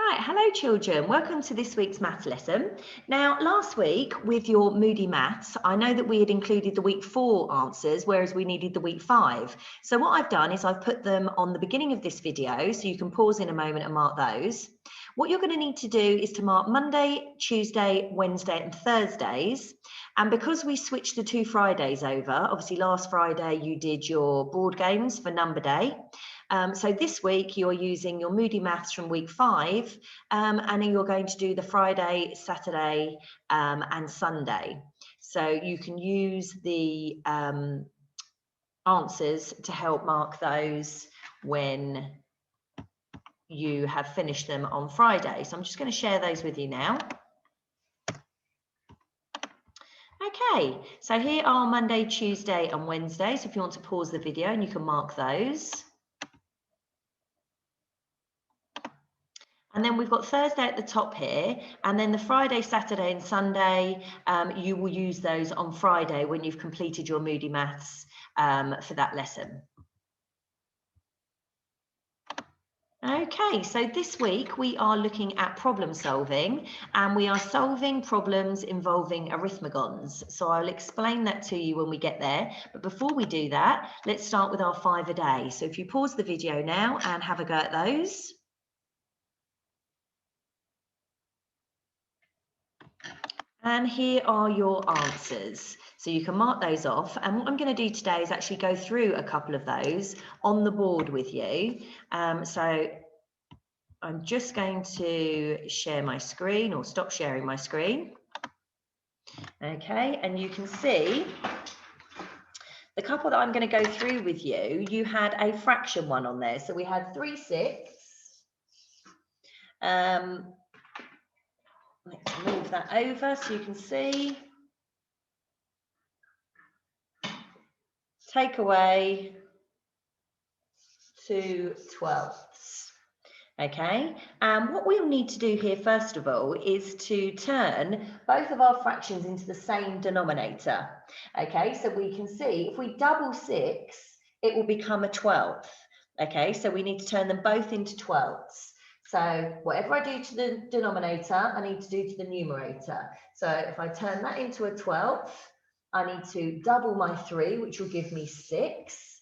Right, hello children, welcome to this week's math lesson. Now last week with your Moody Maths, I know that we had included the week 4 answers, whereas we needed the week 5. So what I've done is I've put them on the beginning of this video, so you can pause in a moment and mark those. What you're going to need to do is to mark Monday, Tuesday, Wednesday and Thursdays. And because we switched the 2 Fridays over, obviously last Friday you did your board games for number day. So this week you're using your Moody Maths from week 5 and then you're going to do the Friday, Saturday and Sunday. So you can use the answers to help mark those when you have finished them on Friday. So I'm just going to share those with you now. Okay, so here are Monday, Tuesday and Wednesday. So if you want to pause the video and you can mark those. And then we've got Thursday at the top here, and then the Friday, Saturday and Sunday, you will use those on Friday when you've completed your Moody Maths for that lesson. Okay, so this week we are looking at problem solving, and we are solving problems involving arithmagons. So I'll explain that to you when we get there. But before we do that, let's start with our 5 a day. So if you pause the video now and have a go at those. And here are your answers. So you can mark those off. And what I'm going to do today is actually go through a couple of those on the board with you. So I'm just going to share my screen or stop sharing my screen. Okay, and you can see the couple that I'm going to go through with you, you had a fraction one on there. So we had 3/6. Let's move that over so you can see. Take away 2/12. Okay, and what we'll need to do here first of all is to turn both of our fractions into the same denominator. Okay, so we can see if we double 6, it will become a 12th. Okay, so we need to turn them both into 12ths. So whatever I do to the denominator, I need to do to the numerator. So if I turn that into a 12th, I need to double my 3, which will give me 6.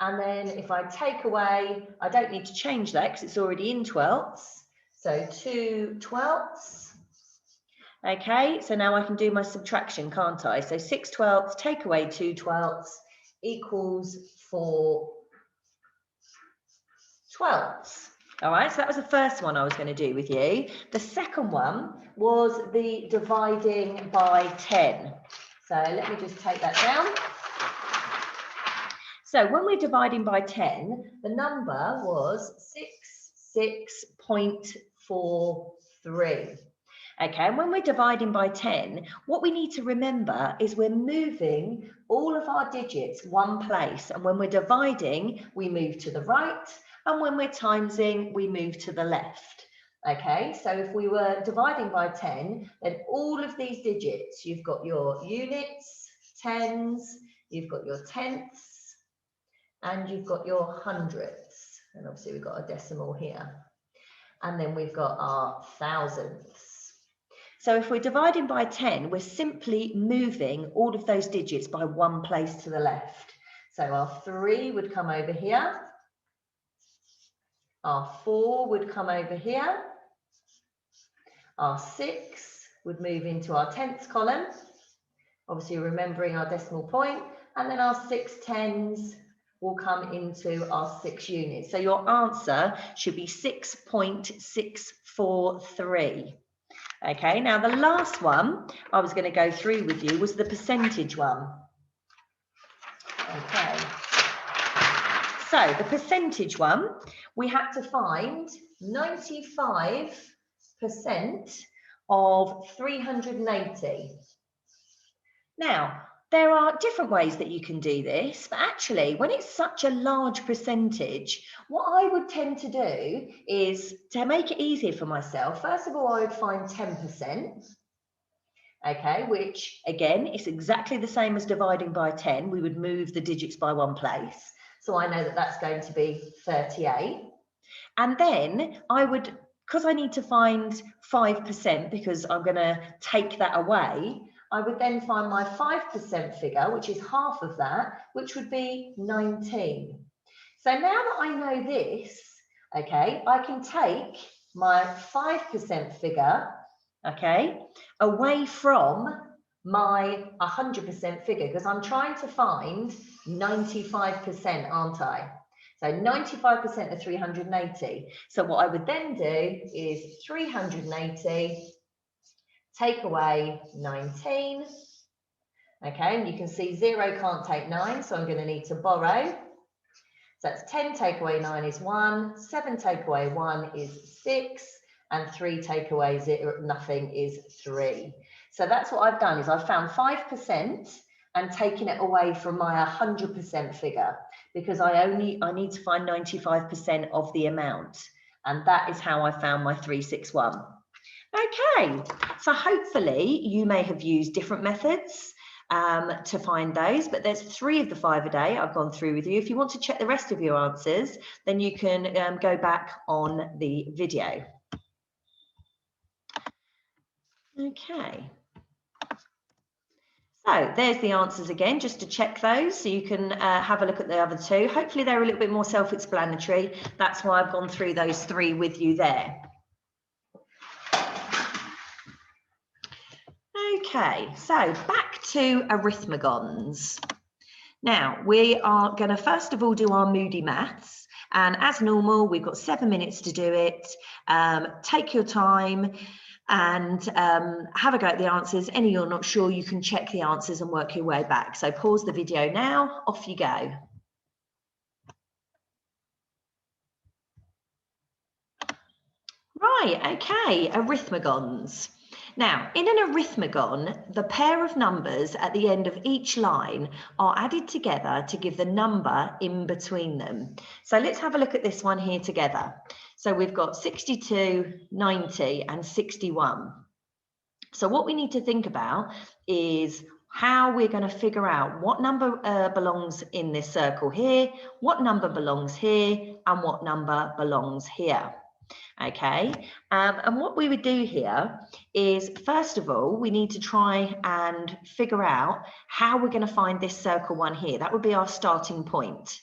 And then if I take away, I don't need to change that because it's already in 12ths. So 2/12. Okay, so now I can do my subtraction, can't I? So 6/12 take away 2/12 equals 4/12. All right, so that was the first one I was going to do with you. The second one was the dividing by 10. So let me just take that down. So when we're dividing by 10, the number was 66.43. Okay, and when we're dividing by 10, what we need to remember is we're moving all of our digits one place. And when we're dividing, we move to the right. And when we're timesing, we move to the left. Okay, so if we were dividing by 10, then all of these digits, you've got your units, tens, you've got your tenths, and you've got your hundredths. And obviously we've got a decimal here. And then we've got our thousandths. So if we're dividing by 10, we're simply moving all of those digits by one place to the left. So our 3 would come over here. Our 4 would come over here. Our 6 would move into our tenths column. Obviously remembering our decimal point. And then our 6 tens will come into our 6 units. So your answer should be 6.643. Okay, now the last one I was going to go through with you was the percentage one. Okay, so the percentage one, we had to find 95% of 380. Now, there are different ways that you can do this, but actually, when it's such a large percentage, what I would tend to do is to make it easier for myself. First of all, I would find 10%, okay, which again is exactly the same as dividing by 10. We would move the digits by one place. So I know that that's going to be 38. And then I would because I need to find 5% because I'm going to take that away, I would then find my 5% figure, which is half of that, which would be 19. So now that I know this, okay, I can take my 5% figure, okay, away from my 100% figure, because I'm trying to find 95%, aren't I? So 95% of 380. So what I would then do is 380 take away 19. Okay, and you can see 0 can't take 9, so I'm going to need to borrow. So that's 10 take away 9 is 1, 7 take away 1 is 6, and 3 take away nothing is 3. So that's what I've done, is I've found 5% and taken it away from my 100% figure, because I need to find 95% of the amount. And that is how I found my 361. Okay, so hopefully you may have used different methods to find those, but there's 3 of the 5 a day I've gone through with you. If you want to check the rest of your answers, then you can go back on the video. Okay. So there's the answers again, just to check those, so you can have a look at the other 2. Hopefully they're a little bit more self-explanatory. That's why I've gone through those 3 with you there. Okay, so back to Arithmagons. Now, we are going to first of all do our Moody Maths, and as normal, we've got 7 minutes to do it. Take your time and have a go at the answers. Any you're not sure, you can check the answers and work your way back. So pause the video now, off you go. Right, okay, Arithmagons. Now, in an arithmagon, the pair of numbers at the end of each line are added together to give the number in between them. So let's have a look at this one here together. So we've got 62, 90, and 61. So what we need to think about is how we're going to figure out what number belongs in this circle here, what number belongs here, and what number belongs here. Okay, and what we would do here is, first of all, we need to try and figure out how we're going to find this circle 1 here. That would be our starting point.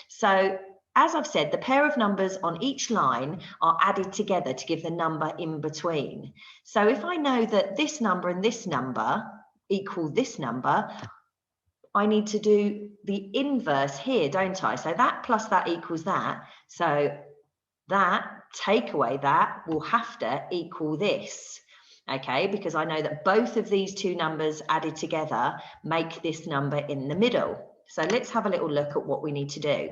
So, as I've said, the pair of numbers on each line are added together to give the number in between. So if I know that this number and this number equal this number, I need to do the inverse here, don't I? So that plus that equals that. So that take away that will have to equal this, okay, because I know that both of these 2 numbers added together make this number in the middle. So let's have a little look at what we need to do.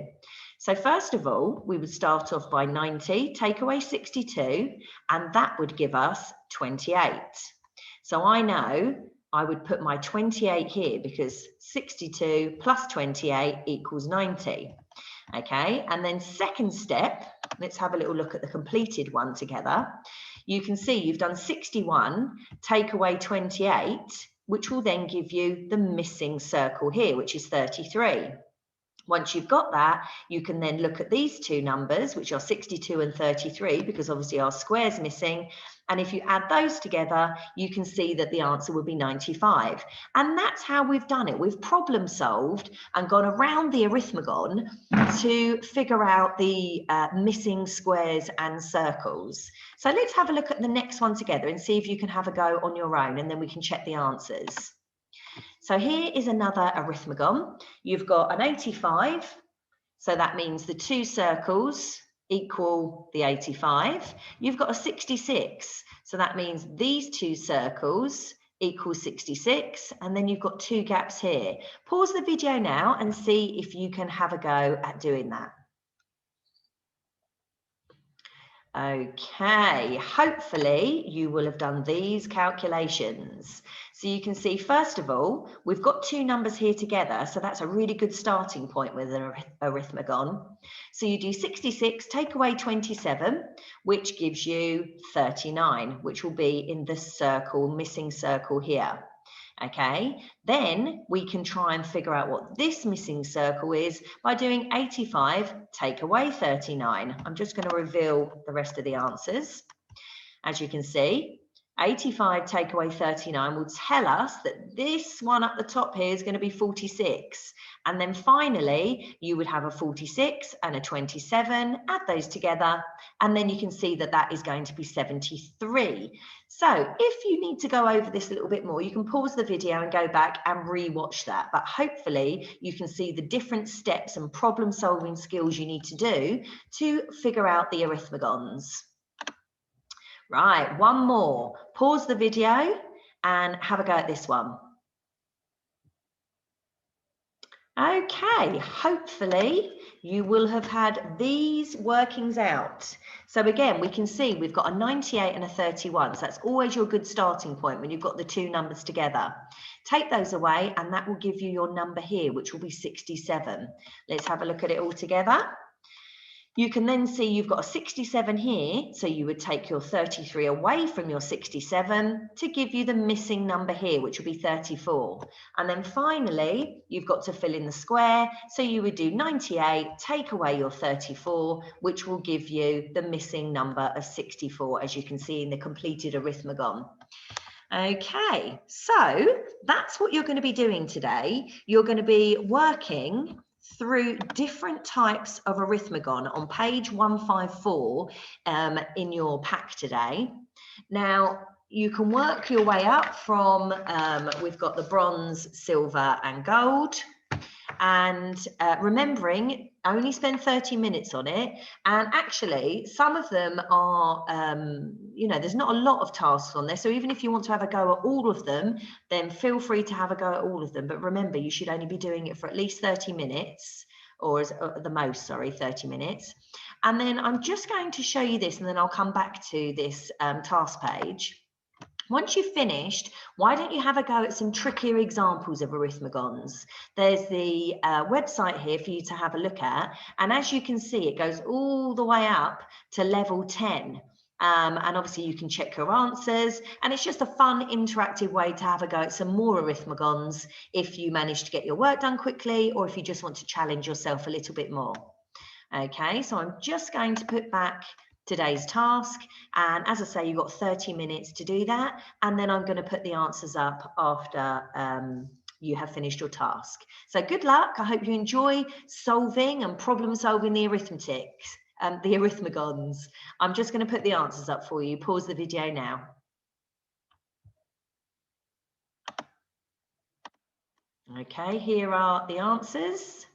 So first of all, we would start off by 90, take away 62, and that would give us 28. So I know I would put my 28 here, because 62 plus 28 equals 90. Okay, and then second step, let's have a little look at the completed one together. You can see you've done 61, take away 28, which will then give you the missing circle here, which is 33. Once you've got that, you can then look at these 2 numbers, which are 62 and 33, because obviously our square's missing. And if you add those together, you can see that the answer would be 95. And that's how we've done it. We've problem solved and gone around the arithmagon to figure out the missing squares and circles. So let's have a look at the next one together and see if you can have a go on your own, and then we can check the answers. So here is another arithmagon. You've got an 85, so that means the 2 circles equal the 85. You've got a 66, so that means these 2 circles equal 66, and then you've got 2 gaps here. Pause the video now and see if you can have a go at doing that. Okay, hopefully you will have done these calculations. So you can see, first of all, we've got 2 numbers here together, so that's a really good starting point with an arithmagon. So you do 66, take away 27, which gives you 39, which will be in the circle, missing circle here. Okay, then we can try and figure out what this missing circle is by doing 85 take away 39. I'm just going to reveal the rest of the answers. As you can see, 85 take away 39 will tell us that this one up the top here is going to be 46. And then finally, you would have a 46 and a 27, add those together, and then you can see that that is going to be 73. So if you need to go over this a little bit more, you can pause the video and go back and re-watch that. But hopefully you can see the different steps and problem solving skills you need to do to figure out the arithmagons. Right, one more. Pause the video and have a go at this one. Okay, hopefully you will have had these workings out. So again, we can see we've got a 98 and a 31. So that's always your good starting point when you've got the two numbers together. Take those away and that will give you your number here, which will be 67. Let's have a look at it all together. You can then see you've got a 67 here, so you would take your 33 away from your 67 to give you the missing number here, which will be 34. And then finally, you've got to fill in the square, so you would do 98, take away your 34, which will give you the missing number of 64, as you can see in the completed arithmagon. Okay, so that's what you're going to be doing today. You're going to be working through different types of arithmagon on page 154 in your pack today. Now, you can work your way up from, we've got the bronze, silver and gold. And remembering, only spend 30 minutes on it. And actually, some of them are, you know, there's not a lot of tasks on there. So even if you want to have a go at all of them, then feel free to have a go at all of them. But remember, you should only be doing it for at least 30 minutes, or as the most, sorry, 30 minutes. And then I'm just going to show you this, and then I'll come back to this task page. Once you've finished, why don't you have a go at some trickier examples of arithmagons? There's the website here for you to have a look at. And as you can see, it goes all the way up to level 10. And obviously you can check your answers. And it's just a fun, interactive way to have a go at some more arithmagons if you manage to get your work done quickly, or if you just want to challenge yourself a little bit more. Okay, so I'm just going to put back today's task, and as I say, you've got 30 minutes to do that, and then I'm going to put the answers up after you have finished your task. So good luck. I hope you enjoy solving and problem solving the arithmetics, the arithmagons. I'm just going to put the answers up for you. Pause the video now. Okay, here are the answers.